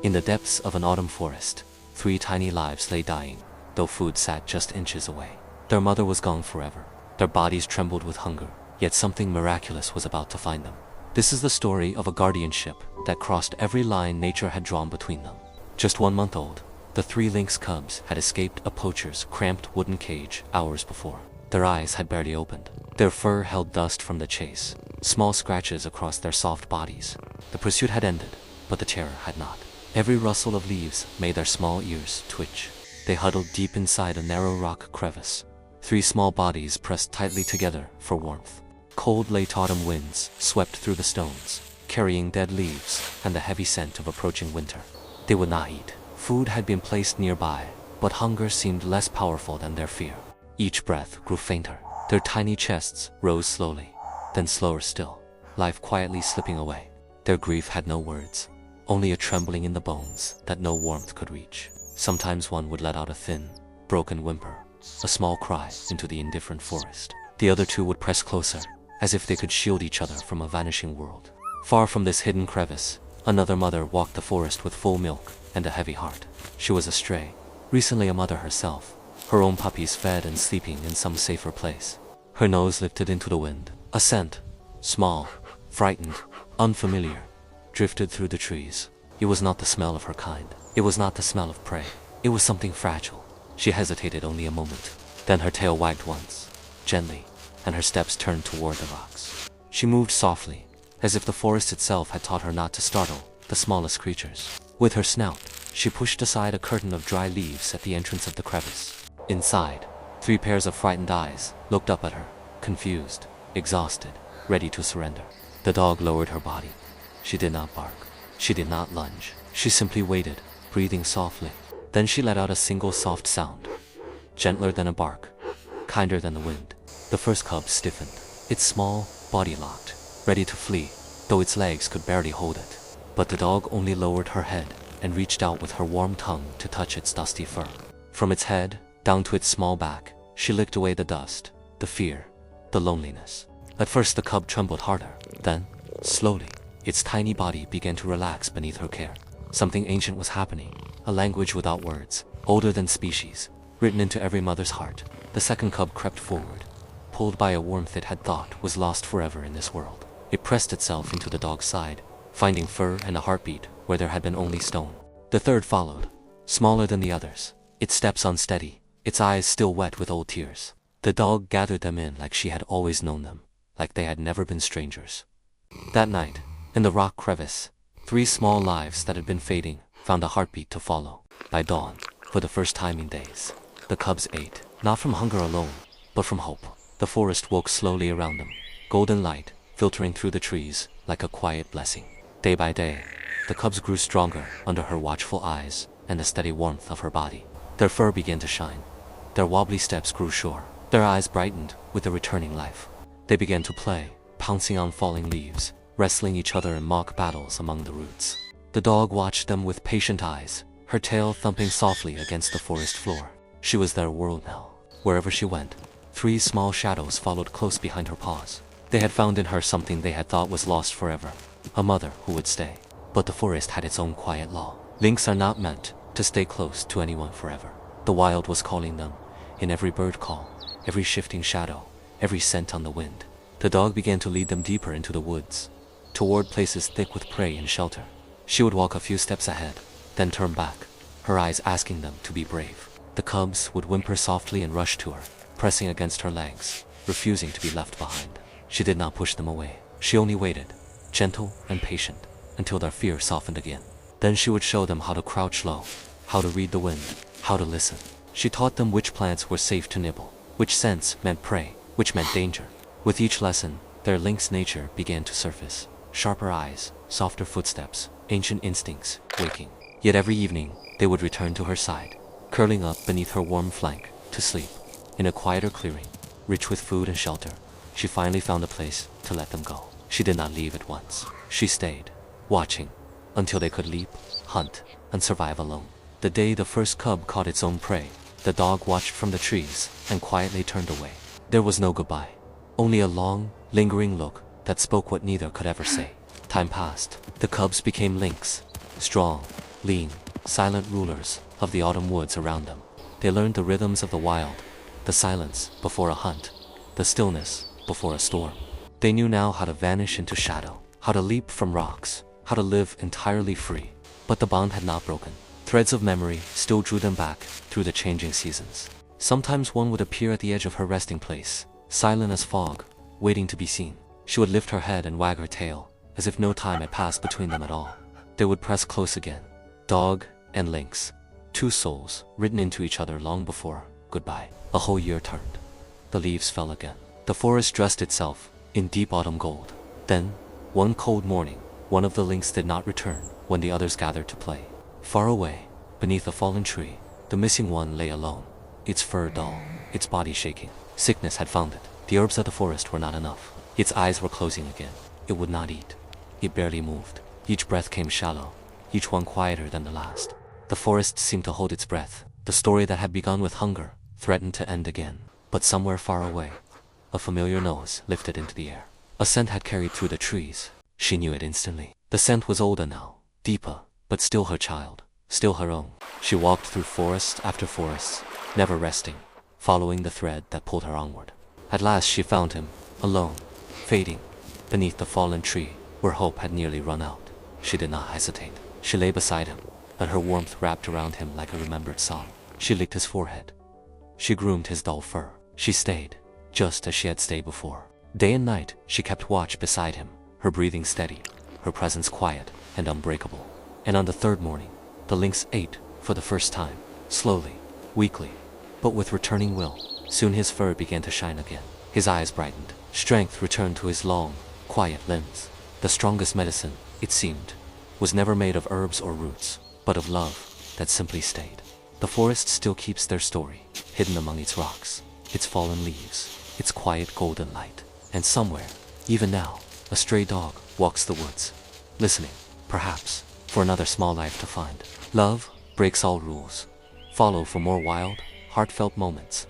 In the depths of an autumn forest, 3 tiny lives lay dying, though food sat just inches away. Their mother was gone forever. Their bodies trembled with hunger, yet something miraculous was about to find them. This is the story of a guardianship that crossed every line nature had drawn between them. Just 1 month old, the 3 lynx cubs had escaped a poacher's cramped wooden cage hours before. Their eyes had barely opened. Their fur held dust from the chase, small scratches across their soft bodies. The pursuit had ended, but the terror had not. Every rustle of leaves made their small ears twitch. They huddled deep inside a narrow rock crevice, 3 small bodies pressed tightly together for warmth. Cold late autumn winds swept through the stones, carrying dead leaves and the heavy scent of approaching winter. They would not eat. Food had been placed nearby, but hunger seemed less powerful than their fear. Each breath grew fainter. Their tiny chests rose slowly, then slower still, life quietly slipping away. Their grief had no words, only a trembling in the bones that no warmth could reach. Sometimes one would let out a thin, broken whimper, a small cry into the indifferent forest. The other 2 would press closer, as if they could shield each other from a vanishing world. Far from this hidden crevice, another mother walked the forest with full milk and a heavy heart. She was a stray, recently a mother herself, her own puppies fed and sleeping in some safer place. Her nose lifted into the wind. A scent, small, frightened, unfamiliar, drifted through the trees. It was not the smell of her kind. It was not the smell of prey. It was something fragile. She hesitated only a moment. Then her tail wagged once, gently, and her steps turned toward the rocks. She moved softly, as if the forest itself had taught her not to startle the smallest creatures. With her snout, she pushed aside a curtain of dry leaves at the entrance of the crevice. Inside, 3 pairs of frightened eyes looked up at her, confused, exhausted, ready to surrender. The dog lowered her body. She did not bark. She did not lunge. She simply waited, breathing softly. Then she let out a single soft sound, gentler than a bark, kinder than the wind. The first cub stiffened, its small body locked, ready to flee, though its legs could barely hold it. But the dog only lowered her head and reached out with her warm tongue to touch its dusty fur. From its head down to its small back, she licked away the dust, the fear, the loneliness. At first the cub trembled harder. Then, slowly, its tiny body began to relax beneath her care. Something ancient was happening, a language without words, older than species, written into every mother's heart. The second cub crept forward, pulled by a warmth it had thought was lost forever in this world. It pressed itself into the dog's side, finding fur and a heartbeat where there had been only stone. The third followed, smaller than the others, its steps unsteady, its eyes still wet with old tears. The dog gathered them in like she had always known them, like they had never been strangers. That night, in the rock crevice, 3 small lives that had been fading found a heartbeat to follow. By dawn, for the first time in days, the cubs ate, not from hunger alone, but from hope. The forest woke slowly around them, golden light filtering through the trees like a quiet blessing. Day by day, the cubs grew stronger under her watchful eyes and the steady warmth of her body. Their fur began to shine. Their wobbly steps grew sure. Their eyes brightened with the returning life. They began to play, pouncing on falling leaves, wrestling each other in mock battles among the roots. The dog watched them with patient eyes, her tail thumping softly against the forest floor. She was their world now. Wherever she went, 3 small shadows followed close behind her paws. They had found in her something they had thought was lost forever, a mother who would stay. But the forest had its own quiet law. Lynx are not meant to stay close to anyone forever. The wild was calling them, in every bird call, every shifting shadow, every scent on the wind. The dog began to lead them deeper into the woods, toward places thick with prey and shelter. She would walk a few steps ahead, then turn back, her eyes asking them to be brave. The cubs would whimper softly and rush to her, pressing against her legs, refusing to be left behind. She did not push them away. She only waited, gentle and patient, until their fear softened again. Then she would show them how to crouch low, how to read the wind, how to listen. She taught them which plants were safe to nibble, which scents meant prey, which meant danger. With each lesson, their lynx nature began to surface. Sharper eyes, softer footsteps, ancient instincts waking. Yet every evening, they would return to her side, curling up beneath her warm flank to sleep. In a quieter clearing, rich with food and shelter, she finally found a place to let them go. She did not leave at once. She stayed, watching, until they could leap, hunt, and survive alone. The day the first cub caught its own prey, the dog watched from the trees and quietly turned away. There was no goodbye, only a long, lingering look that spoke what neither could ever say. Time passed. The cubs became lynx, strong, lean, silent rulers of the autumn woods around them. They learned the rhythms of the wild, the silence before a hunt, the stillness before a storm. They knew now how to vanish into shadow, how to leap from rocks, how to live entirely free. But the bond had not broken. Threads of memory still drew them back through the changing seasons. Sometimes one would appear at the edge of her resting place, silent as fog, waiting to be seen. She would lift her head and wag her tail, as if no time had passed between them at all. They would press close again. Dog and Lynx, two souls written into each other long before goodbye. A whole year turned. The leaves fell again. The forest dressed itself in deep autumn gold. Then, one cold morning, one of the Lynx did not return when the others gathered to play. Far away, beneath a fallen tree, the missing one lay alone, its fur dull, its body shaking. Sickness had found it. The herbs of the forest were not enough. Its eyes were closing again. It would not eat. It barely moved. Each breath came shallow, each one quieter than the last. The forest seemed to hold its breath. The story that had begun with hunger threatened to end again. But somewhere far away, a familiar nose lifted into the air. A scent had carried through the trees. She knew it instantly. The scent was older now, deeper, but still her child, still her own. She walked through forest after forest, never resting, following the thread that pulled her onward. At last she found him, alone, fading, beneath the fallen tree, where hope had nearly run out. She did not hesitate. She lay beside him, and her warmth wrapped around him like a remembered song. She licked his forehead. She groomed his dull fur. She stayed, just as she had stayed before. Day and night, she kept watch beside him, her breathing steady, her presence quiet and unbreakable. And on the third morning, the Lynx ate for the first time, slowly, weakly, but with returning will. Soon his fur began to shine again. His eyes brightened. Strength returned to his long, quiet limbs. The strongest medicine, it seemed, was never made of herbs or roots, but of love that simply stayed. The forest still keeps their story, hidden among its rocks, its fallen leaves, its quiet golden light. And somewhere, even now, a stray dog walks the woods, listening, perhaps, for another small life to find. Love breaks all rules. Follow for more wild, heartfelt moments